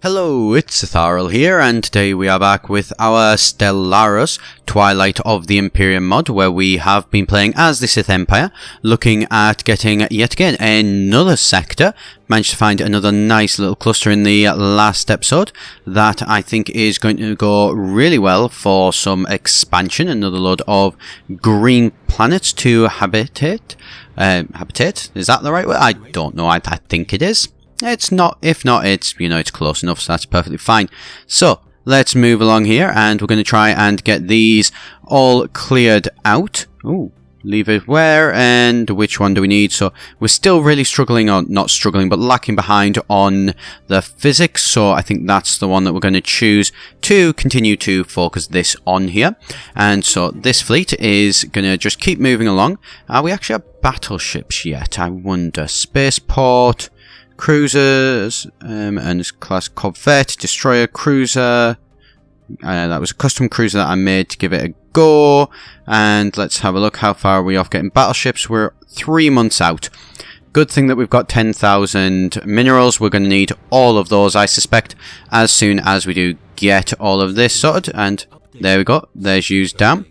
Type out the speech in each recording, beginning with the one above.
Hello, it's Etharal here, and today we are back with our Stellaris Twilight of the Imperium mod, where we have been playing as the Sith Empire, looking at getting, yet again, another sector. Managed to find another nice little cluster in the last episode that I think is going to go really well for some expansion. Another load of green planets to habitate. Habitate? Is that the right word? I don't know, I think it is. It's not, if not, it's, it's close enough, so that's perfectly fine. So, let's move along here, and we're going to try and get these all cleared out. Ooh, leave it where, and which one do we need? So, we're still really struggling, or not struggling, but lacking behind on the physics, so I think that's the one that we're going to choose to continue to focus this on here. And so, this fleet is going to just keep moving along. Are we actually have battleships yet? I wonder. Spaceport... Cruisers, and class Corvette, Destroyer, Cruiser. That was a custom cruiser that I made to give it a go. And let's have a look how far are we off getting battleships. We're 3 months out. Good thing that we've got 10,000 minerals. We're going to need all of those, I suspect, as soon as we do get all of this sorted. And there we go. There's used down.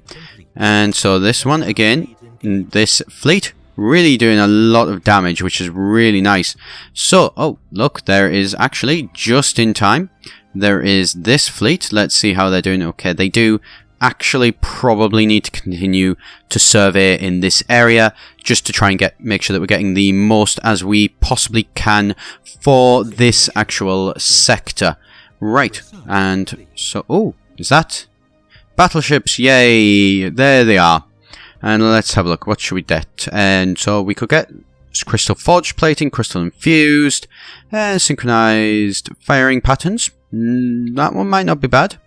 And so this one, again, this fleet... really doing a lot of damage, which is really nice. So, oh, look, there is actually, just in time, there is this fleet. Let's see how they're doing. Okay, they do actually probably need to continue to survey in this area, just to try and make sure that we're getting the most as we possibly can for this actual sector. Right, and so, oh, is that? Battleships, yay, there they are. And let's have a look. What should we get? And so we could get crystal forged plating, crystal infused, synchronized firing patterns. That one might not be bad.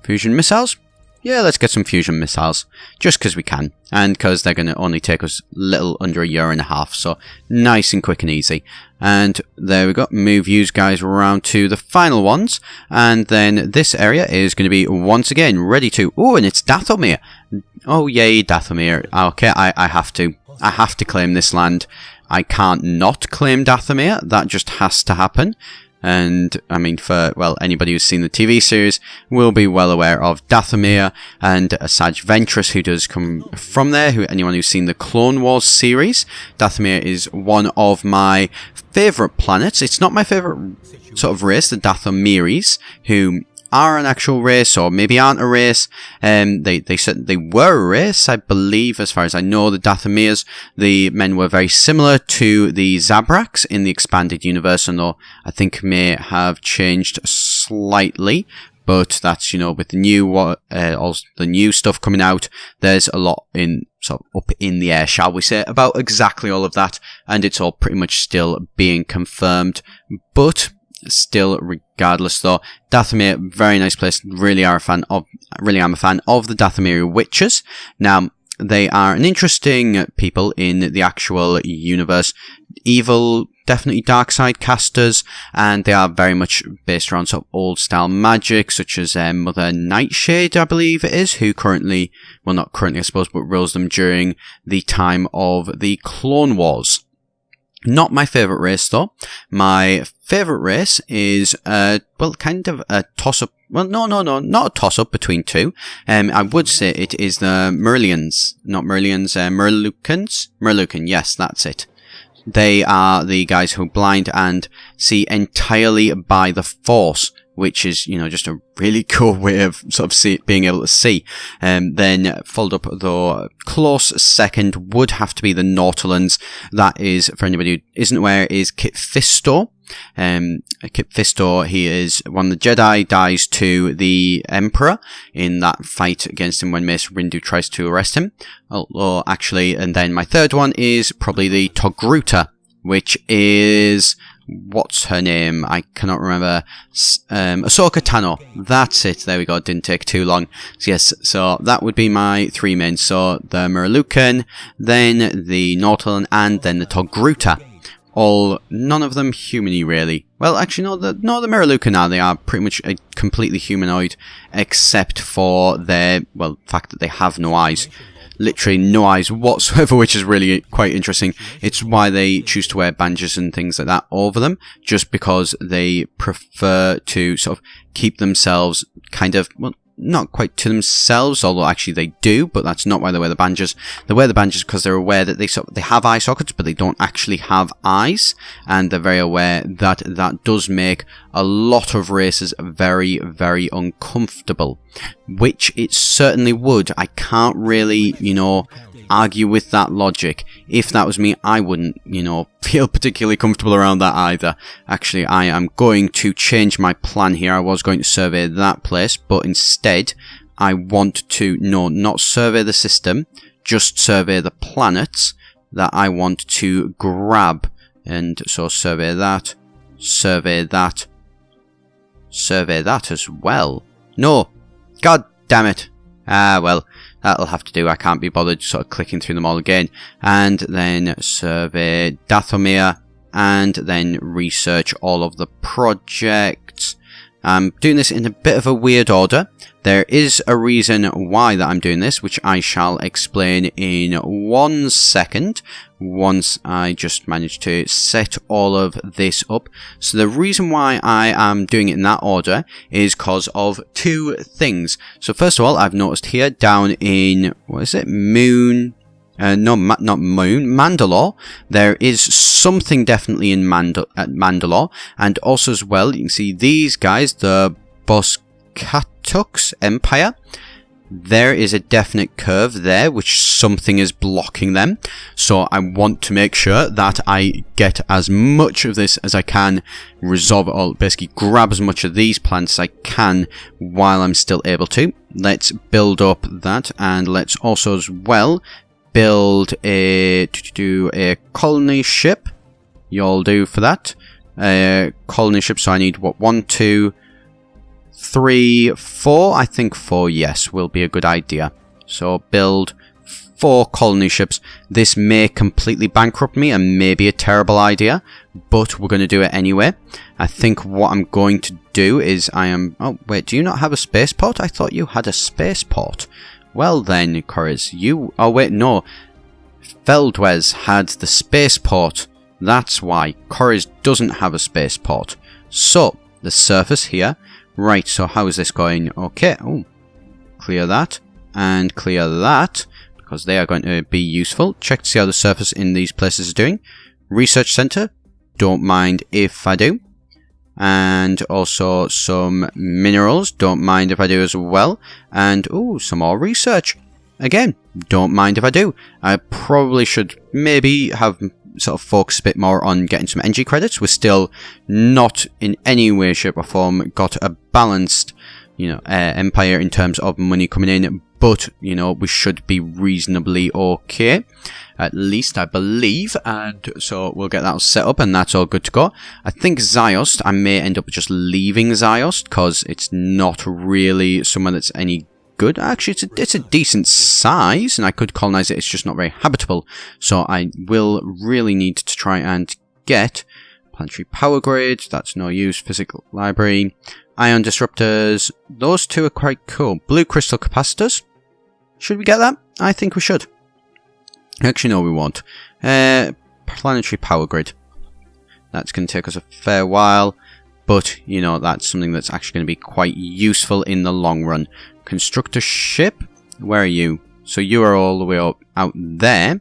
Fusion missiles. Yeah, let's get some fusion missiles. Just because we can. And because they're going to only take us little under a year and a half. So nice and quick and easy. And there we go. Move you guys around to the final ones. And then this area is going to be once again ready to... Oh, and it's Dathomir. Oh, yay, Dathomir. Okay, I have to. I have to claim this land. I can't not claim Dathomir. That just has to happen. And, I mean, for, well, anybody who's seen the TV series will be well aware of Dathomir and Asajj Ventress, who does come from there. Anyone who's seen the Clone Wars series, Dathomir is one of my favourite planets. It's not my favourite sort of race, the Dathomiris, who are an actual race, or maybe aren't a race. They were a race, I believe, as far as I know. The Dathomirs, the men were very similar to the Zabraks in the expanded universe, and though I think may have changed slightly. But that's, with the new all the new stuff coming out, there's a lot sort of up in the air, shall we say, about exactly all of that, and it's all pretty much still being confirmed. But still, regardless though, Dathomir, very nice place. Really am a fan of the Dathomiri witches. Now, they are an interesting people in the actual universe. Evil, definitely dark side casters, and they are very much based around sort of old style magic, such as Mother Nightshade, I believe it is, who currently, well, not currently I suppose, but rules them during the time of the Clone Wars. Not my favourite race, though. My favourite race is, well, kind of a toss-up. Well, no, not a toss-up between two. I would say it is the Merlians. Not Merlians, Merlukans? Merlucan, yes, that's it. They are the guys who blind and see entirely by the Force, which is, just a really cool way of sort of being able to see. Then followed up, though, close second would have to be the Nautilans. That is, for anybody who isn't aware, is Kit Fisto. Kit Fisto, he is one of the Jedi, dies to the Emperor in that fight against him when Mace Windu tries to arrest him. Although, actually, and then my third one is probably the Togruta, which is... what's her name? I cannot remember. Ahsoka Tano. That's it. There we go. Didn't take too long. So yes, so that would be my three men. So the Merlucan, then the Nautolan, and then the Togruta. None of them humany, really. Well, actually, no, the Merlucan are. They are pretty much completely humanoid, except for their, well, fact that they have no eyes. literally no eyes whatsoever, which is really quite interesting. It's why they choose to wear bandages and things like that over them, just because they prefer to sort of keep themselves kind of, well, not quite to themselves, although actually they do, but that's not why they wear the bandages. They wear the bandages because they're aware that they have eye sockets, but they don't actually have eyes, and they're very aware that that does make a lot of races very, very uncomfortable, which it certainly would. I can't really, argue with that logic. If that was me, I wouldn't, feel particularly comfortable around that either. Actually, I am going to change my plan here. I was going to survey that place, but instead, I want to, not survey the system, just survey the planets that I want to grab. And so survey that as well. No! God damn it! Well, that'll have to do. I can't be bothered sort of clicking through them all again. And then survey Dathomir, and then research all of the projects. I'm doing this in a bit of a weird order. There is a reason why that I'm doing this, which I shall explain in 1 second, once I just manage to set all of this up. So the reason why I am doing it in that order is because of two things. So first of all, I've noticed here down in, what is it, Mandalore, there is something definitely in Mandalore, and also as well, you can see these guys, the Boskatux Empire. There is a definite curve there, which something is blocking them. So I want to make sure that I get as much of this as I can, resolve it all, basically grab as much of these plants as I can while I'm still able to. Let's build up that, and let's also as well build a colony ship. You'll do for that. Colony ship, so I need what, 1, 2, 3, 4. I think 4, yes, will be a good idea. So build 4 colony ships. This may completely bankrupt me and may be a terrible idea, but we're going to do it anyway. I think what I'm going to do is oh wait, do you not have a spaceport? I thought you had a spaceport. Well then, Corus, oh wait, no. Feldwes had the spaceport. That's why. Corus doesn't have a spaceport. So, the surface here. Right, so how is this going? Okay, clear that. And clear that, because they are going to be useful. Check to see how the surface in these places is doing. Research center. Don't mind if I do. And also some minerals, don't mind if I do as well. And, some more research. Again, don't mind if I do. I probably should maybe have sort of focused a bit more on getting some NG credits. We're still not in any way, shape or form got a balanced, empire in terms of money coming in. But, we should be reasonably okay. At least I believe. And so we'll get that set up and that's all good to go. I think Ziost, I may end up just leaving Ziost because it's not really somewhere that's any good. Actually, it's a decent size and I could colonize it. It's just not very habitable. So I will really need to try and get planetary power grid. That's no use. Physical library. Ion disruptors. Those two are quite cool. Blue crystal capacitors. Should we get that? I think we should. Actually, no, we won't. Planetary power grid. That's going to take us a fair while. But, that's something that's actually going to be quite useful in the long run. Constructor ship. Where are you? So you are all the way out there.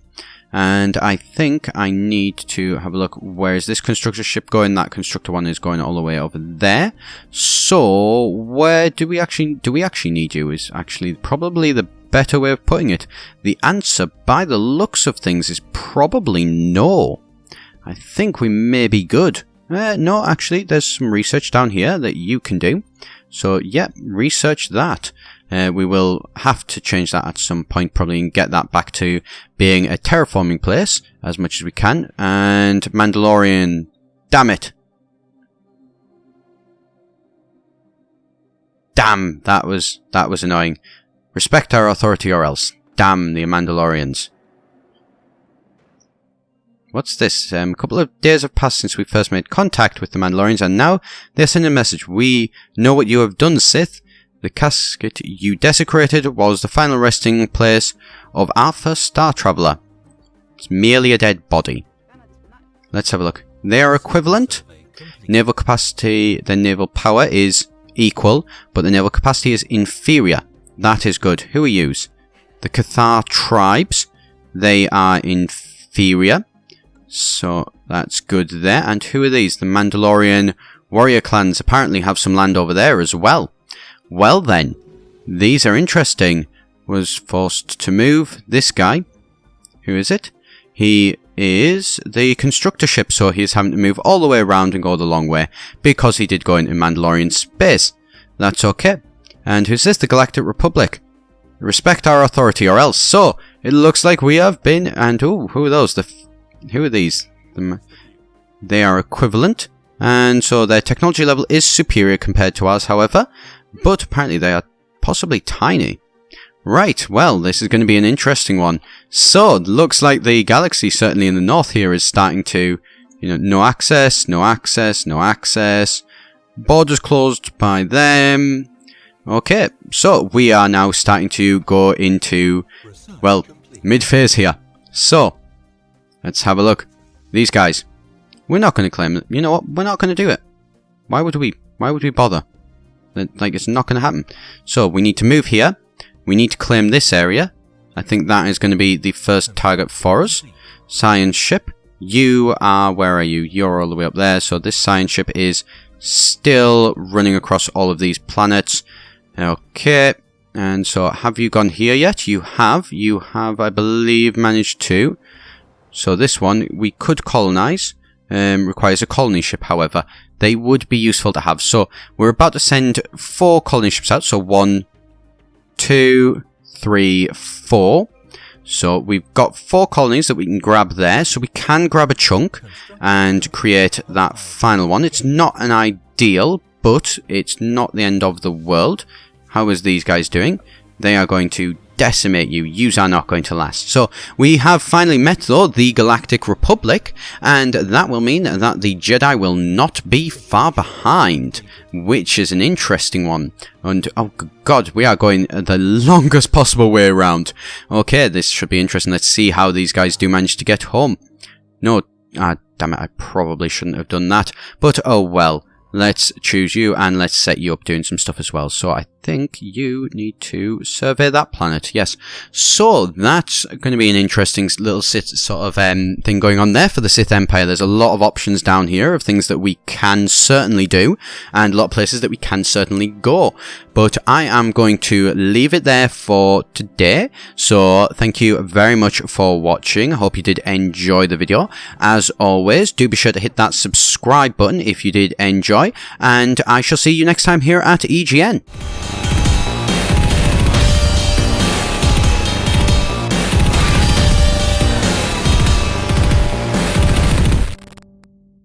And I think I need to have a look. Where is this constructor ship going? That constructor one is going all the way over there. So where do we actually need you? Is actually probably the better way of putting it. The answer, by the looks of things, is probably no. I think we may be good. No, actually, there's some research down here that you can do. So, yeah, research that. We will have to change that at some point, probably, and get that back to being a terraforming place as much as we can. And Mandalorian, damn it. Damn, that was annoying. Respect our authority or else. Damn the Mandalorians. What's this? A couple of days have passed since we first made contact with the Mandalorians, and now they send a message. We know what you have done, Sith. The casket you desecrated was the final resting place of our first star traveller. It's merely a dead body. Let's have a look. They are equivalent. Naval capacity, the naval power is equal, but the naval capacity is inferior. That is good. Who are yous? The Cathar tribes. They are inferior. So that's good there. And who are these? The Mandalorian warrior clans apparently have some land over there as well. Well then, these are interesting. Was forced to move. This guy. Who is it? He is the constructor ship, so he is having to move all the way around and go the long way because he did go into Mandalorian space. That's okay. And who's this? The Galactic Republic. Respect our authority or else. So, it looks like we have been, and ooh, who are those? Who are these? They are equivalent, and so their technology level is superior compared to ours, however, but apparently they are possibly tiny. Right, well, this is going to be an interesting one. So, looks like the galaxy, certainly in the north here, is starting to, no access, no access, no access. Borders closed by them. Okay, so we are now starting to go into, well, mid-phase here. So, let's have a look. These guys. We're not going to claim it. You know what? We're not going to do it. Why would we? Why would we bother? Like, it's not going to happen. So, we need to move here. We need to claim this area. I think that is going to be the first target for us. Science ship. You are... Where are you? You're all the way up there. So this science ship is still running across all of these planets. Okay. And so have you gone here yet? You have. You have, I believe, managed to. So this one we could colonize. Requires a colony ship, however. They would be useful to have. So we're about to send 4 colony ships out. So 1... 2, 3, 4. So we've got 4 colonies that we can grab there. So we can grab a chunk and create that final one. It's not an ideal, but it's not the end of the world. How is these guys doing? They are going to decimate you. Yous are not going to last. So we have finally met, though, the Galactic Republic, and that will mean that the Jedi will not be far behind, which is an interesting one. And oh god, we are going the longest possible way around. Okay, this should be interesting. Let's see how these guys do manage to get home. No, damn it, I probably shouldn't have done that, but oh well. Let's choose you and let's set you up doing some stuff as well. So I think you need to survey that planet. Yes. So that's going to be an interesting little sort of thing going on there for the Sith Empire. There's a lot of options down here of things that we can certainly do and a lot of places that we can certainly go. But I am going to leave it there for today. So thank you very much for watching. I hope you did enjoy the video. As always, do be sure to hit that subscribe button if you did enjoy. And I shall see you next time here at EGN.